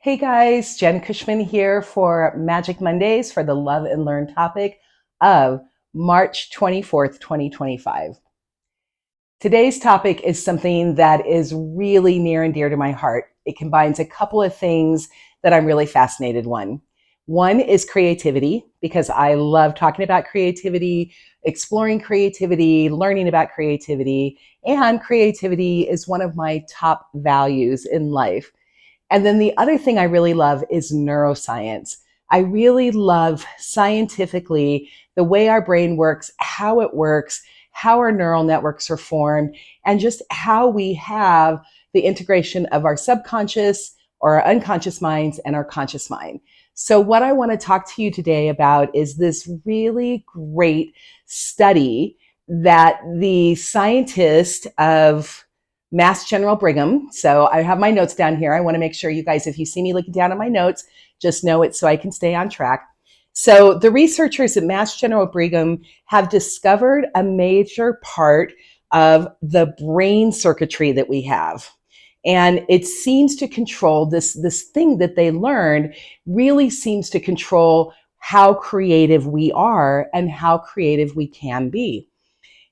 Hey guys, Jen Cushman here for Magic Mondays for the Love and Learn topic of March 24th, 2025. Today's topic is something that is really near and dear to my heart. It combines a couple of things that I'm really fascinated with. One is creativity, because I love talking about creativity, exploring creativity, learning about creativity, and creativity is one of my top values in life. And then the other thing I really love is neuroscience. I really love scientifically the way our brain works, how our neural networks are formed, and just how we have the integration of our subconscious or our unconscious minds and our conscious mind. So, what I want to talk to you today about is this really great study that the scientist of Mass General Brigham. So I have my notes down here. I want to make sure you guys, if you see me looking down at my notes, just know it so I can stay on track. So the researchers at Mass General Brigham have discovered a major part of the brain circuitry that we have. And it seems to control this thing that they learned really seems to control how creative we are and how creative we can be.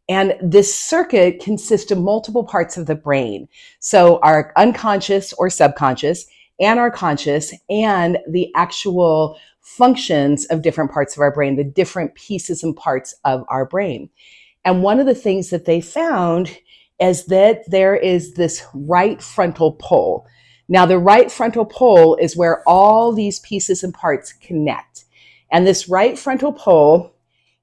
And this circuit consists of multiple parts of the brain. So our unconscious or subconscious and our conscious and the actual functions of different parts of our brain, the different pieces and parts of our brain. And one of the things that they found is that there is this right frontal pole. Now, the right frontal pole is where all these pieces and parts connect. And this right frontal pole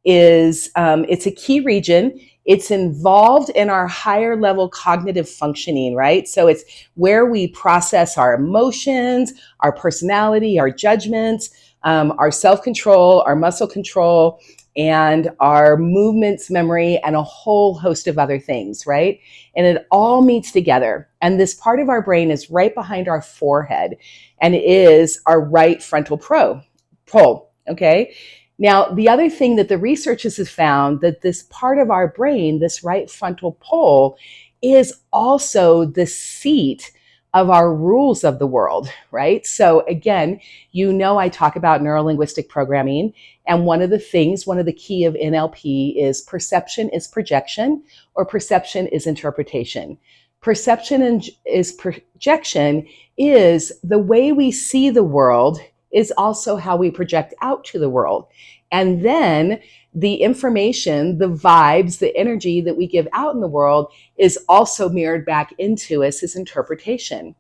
is it's a key region. It's involved in our higher level cognitive functioning, right? So it's where we process our emotions, our personality, our judgments, our self-control, our muscle control, and our movements memory, and a whole host of other things, right? And it all meets together. And this part of our brain is right behind our forehead, and it is our right frontal pole, okay? Now, the other thing that the researchers have found that this part of our brain, this right frontal pole, is also the seat of our rules of the world, right? So again, I talk about neuro-linguistic programming, and one of the key of NLP is perception is projection, or perception is interpretation. Is projection is the way we see the world is also how we project out to the world. And then the information, the vibes, the energy that we give out in the world is also mirrored back into us as interpretation.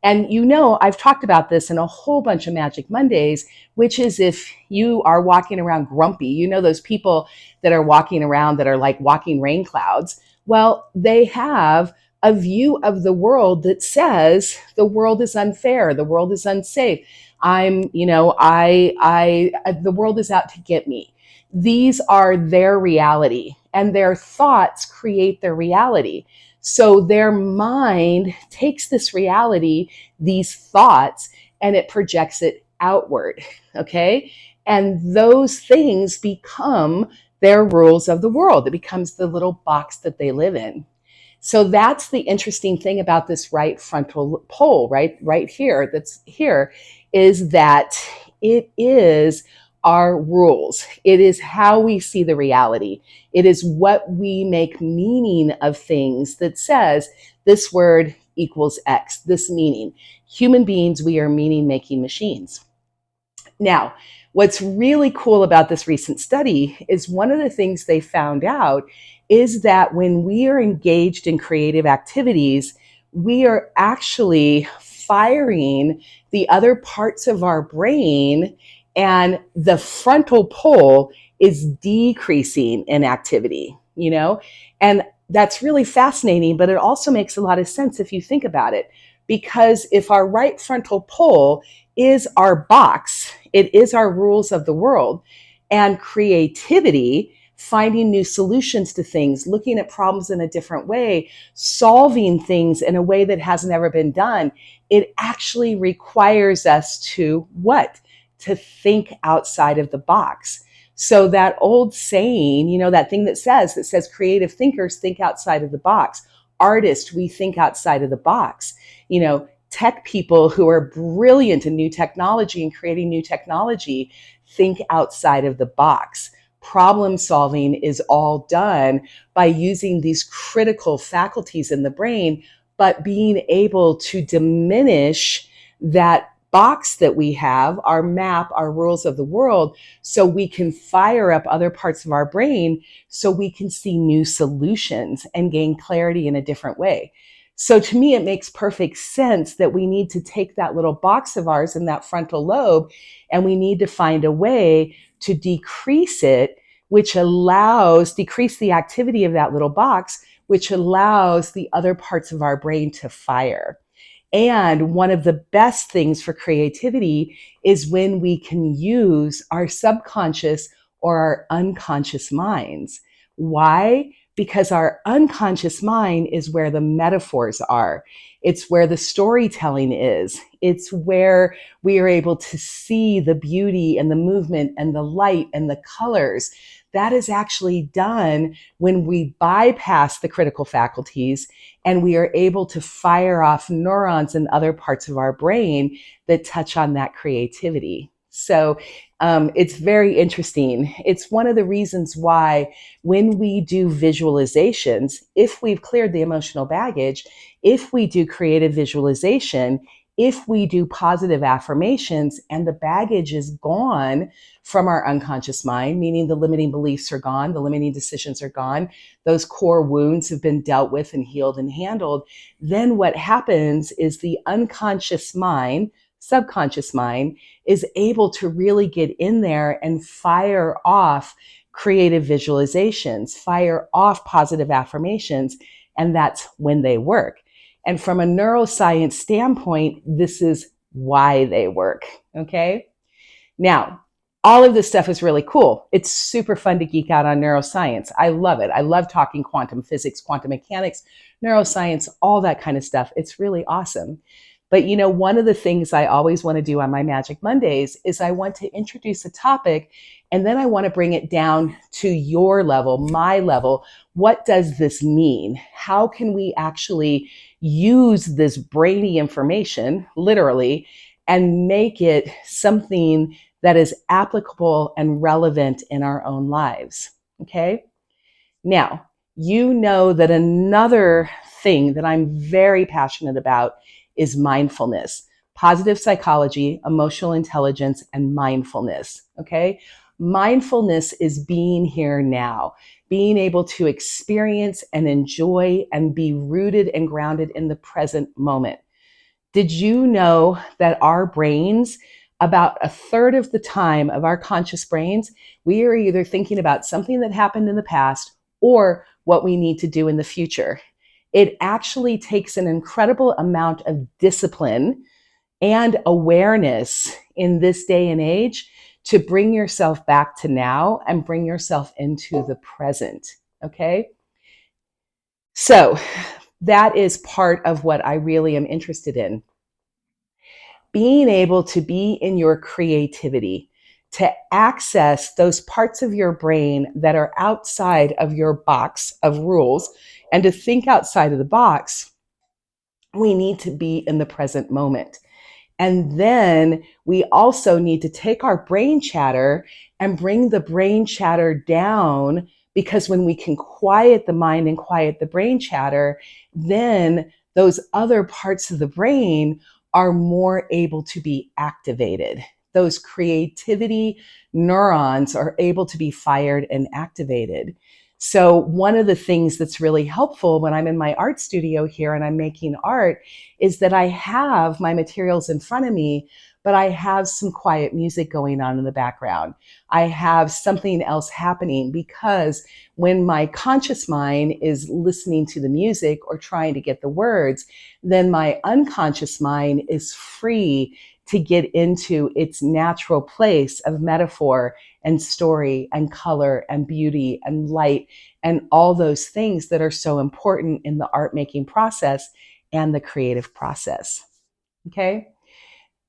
And I've talked about this in a whole bunch of Magic Mondays, which is if you are walking around grumpy, those people that are walking around that are like walking rain clouds. Well, they have a view of the world that says the world is unfair, the world is unsafe. The world is out to get me. These are their reality, and their thoughts create their reality. So their mind takes this reality, these thoughts, and it projects it outward, okay? And those things become their rules of the world. It becomes the little box that they live in. So that's the interesting thing about this right frontal pole, right here, that's here, is that it is our rules. It is how we see the reality. It is what we make meaning of things that says this word equals X, this meaning. Human beings, we are meaning-making machines. Now, what's really cool about this recent study is one of the things they found out is that when we are engaged in creative activities, we are actually firing the other parts of our brain, and the frontal pole is decreasing in activity, And that's really fascinating, but it also makes a lot of sense if you think about it. Because if our right frontal pole is our box, it is our rules of the world, and creativity, finding new solutions to things, looking at problems in a different way, solving things in a way that has never been done, it actually requires us to what? To think outside of the box. So that old saying, that thing that says creative thinkers think outside of the box. Artists, we think outside of the box. tech people who are brilliant in new technology and creating new technology think outside of the box. Problem solving is all done by using these critical faculties in the brain, but being able to diminish that box that we have, our map, our rules of the world, so we can fire up other parts of our brain so we can see new solutions and gain clarity in a different way. So to me, it makes perfect sense that we need to take that little box of ours in that frontal lobe, and we need to find a way to decrease it, which allows, decrease the activity of that little box, which allows the other parts of our brain to fire. And one of the best things for creativity is when we can use our subconscious or our unconscious minds. Why? Because our unconscious mind is where the metaphors are. It's where the storytelling is. It's where we are able to see the beauty and the movement and the light and the colors. That is actually done when we bypass the critical faculties and we are able to fire off neurons in other parts of our brain that touch on that creativity. So it's very interesting. It's one of the reasons why when we do visualizations, if we've cleared the emotional baggage, if we do creative visualization, if we do positive affirmations and the baggage is gone from our unconscious mind, meaning the limiting beliefs are gone, the limiting decisions are gone, those core wounds have been dealt with and healed and handled, then what happens is the unconscious mind, subconscious mind, is able to really get in there and fire off creative visualizations, fire off positive affirmations, and that's when they work. And from a neuroscience standpoint, this is why they work, okay? Now, all of this stuff is really cool. It's super fun to geek out on neuroscience. I love it. I love talking quantum physics, quantum mechanics, neuroscience, all that kind of stuff. It's really awesome. But you know, one of the things I always want to do on my Magic Mondays is I want to introduce a topic and then I want to bring it down to your level, my level. What does this mean? How can we actually use this brainy information, literally, and make it something that is applicable and relevant in our own lives? Okay. Now, you know that another thing that I'm very passionate about is mindfulness, positive psychology, emotional intelligence, and mindfulness. Okay. Mindfulness is being here now, being able to experience and enjoy and be rooted and grounded in the present moment. Did you know that our brains, about a third of the time of our conscious brains, we are either thinking about something that happened in the past or what we need to do in the future? It actually takes an incredible amount of discipline and awareness in this day and age to bring yourself back to now and bring yourself into the present. Okay. So that is part of what I really am interested in. Being able to be in your creativity, to access those parts of your brain that are outside of your box of rules, and to think outside of the box, we need to be in the present moment. And then we also need to take our brain chatter and bring the brain chatter down, because when we can quiet the mind and quiet the brain chatter, then those other parts of the brain are more able to be activated. Those creativity neurons are able to be fired and activated. So one of the things that's really helpful when I'm in my art studio here and I'm making art is that I have my materials in front of me, but I have some quiet music going on in the background. I have something else happening, because when my conscious mind is listening to the music or trying to get the words, then my unconscious mind is free to get into its natural place of metaphor and story and color and beauty and light and all those things that are so important in the art making process and the creative process. Okay.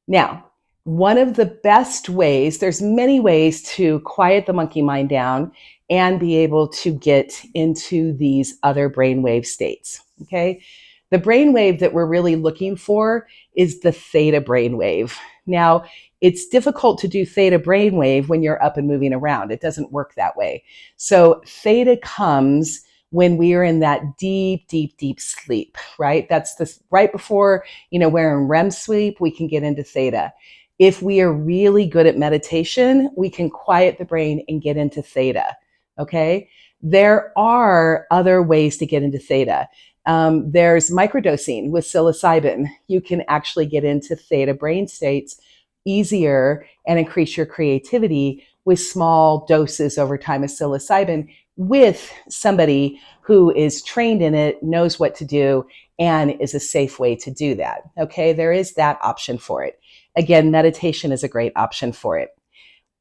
Now, one of the best ways, there's many ways to quiet the monkey mind down and be able to get into these other brainwave states. Okay. The brainwave that we're really looking for is the theta brainwave. Now, it's difficult to do theta brainwave when you're up and moving around. It doesn't work that way. So theta comes when we are in that deep, deep, deep sleep, right? That's this right before, we're in REM sleep, we can get into theta. If we are really good at meditation, we can quiet the brain and get into theta. Okay. There are other ways to get into theta. There's microdosing with psilocybin. You can actually get into theta brain states easier and increase your creativity with small doses over time of psilocybin with somebody who is trained in it, knows what to do, and is a safe way to do that. Okay, there is that option for it. Again, meditation is a great option for it.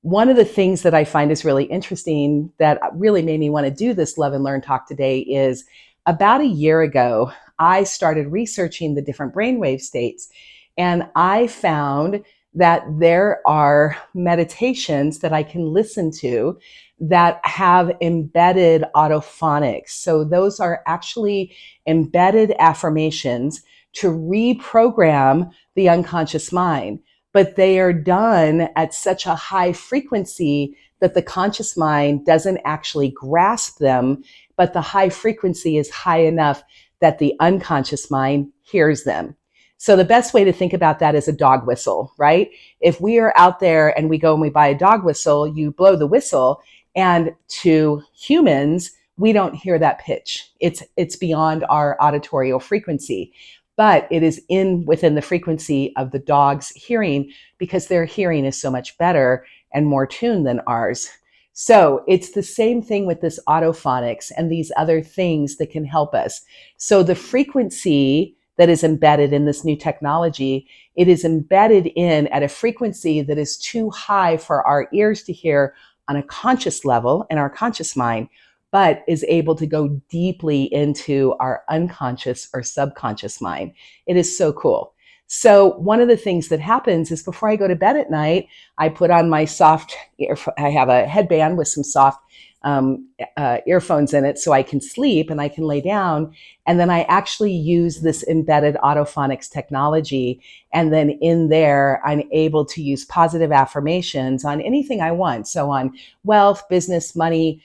One of the things that I find is really interesting that really made me want to do this Love and Learn talk today is about a year ago, I started researching the different brainwave states, and I found that there are meditations that I can listen to that have embedded autophonics. So those are actually embedded affirmations to reprogram the unconscious mind, but they are done at such a high frequency that the conscious mind doesn't actually grasp them, but the high frequency is high enough that the unconscious mind hears them. So the best way to think about that is a dog whistle, right? If we are out there and we go and we buy a dog whistle, you blow the whistle, and to humans, we don't hear that pitch. It's beyond our auditorial frequency, but it is within the frequency of the dog's hearing because their hearing is so much better and more tuned than ours. So it's the same thing with this autophonics and these other things that can help us. So the frequency that is embedded in this new technology, it is embedded in at a frequency that is too high for our ears to hear on a conscious level in our conscious mind, but is able to go deeply into our unconscious or subconscious mind. It is so cool. So one of the things that happens is before I go to bed at night, I put on my I have a headband with some soft earphones in it so I can sleep and I can lay down. And then I actually use this embedded autophonics technology. And then in there, I'm able to use positive affirmations on anything I want. So on wealth, business, money,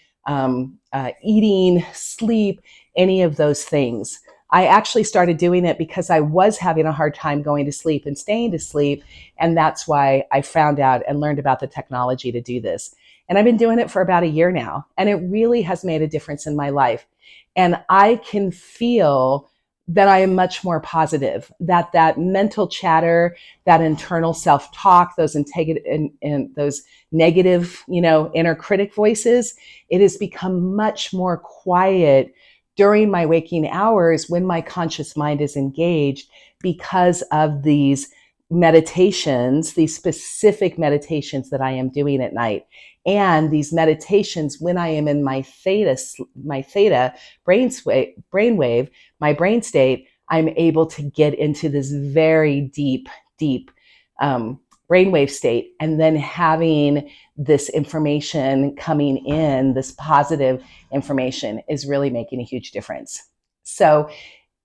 eating, sleep, any of those things. I actually started doing it because I was having a hard time going to sleep and staying to sleep. And that's why I found out and learned about the technology to do this. And I've been doing it for about a year now. And it really has made a difference in my life. And I can feel that I am much more positive, that mental chatter, that internal self-talk, those those negative, inner critic voices, it has become much more quiet during my waking hours when my conscious mind is engaged because of these meditations, these specific meditations that I am doing at night. And these meditations, when I am in my theta brainwave, my brain state, I'm able to get into this very deep, deep brainwave state. And then having this information coming in, this positive information, is really making a huge difference. So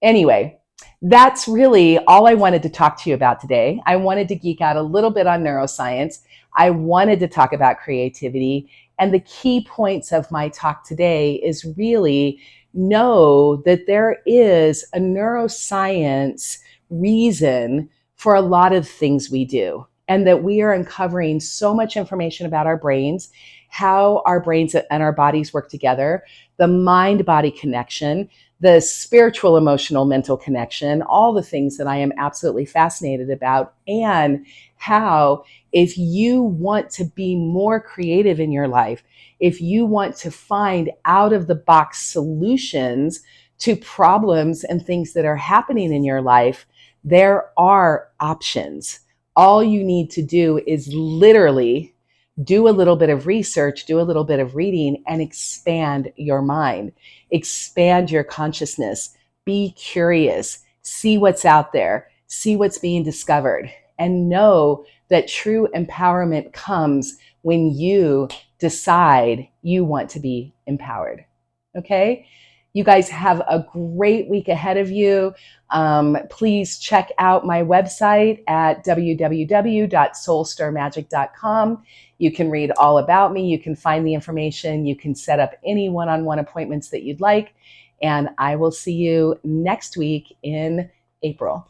anyway, that's really all I wanted to talk to you about today. I wanted to geek out a little bit on neuroscience. I wanted to talk about creativity. And the key points of my talk today is really know that there is a neuroscience reason for a lot of things we do, and that we are uncovering so much information about our brains, how our brains and our bodies work together, the mind-body connection, the spiritual, emotional, mental connection, all the things that I am absolutely fascinated about, and how if you want to be more creative in your life, if you want to find out of the box solutions to problems and things that are happening in your life, there are options. All you need to do is literally do a little bit of research, do a little bit of reading, and expand your mind, expand your consciousness, be curious, see what's out there, see what's being discovered, and know that true empowerment comes when you decide you want to be empowered. Okay? You guys have a great week ahead of you. Please check out my website at www.soulstarmagic.com. You can read all about me. You can find the information. You can set up any one-on-one appointments that you'd like. And I will see you next week in April.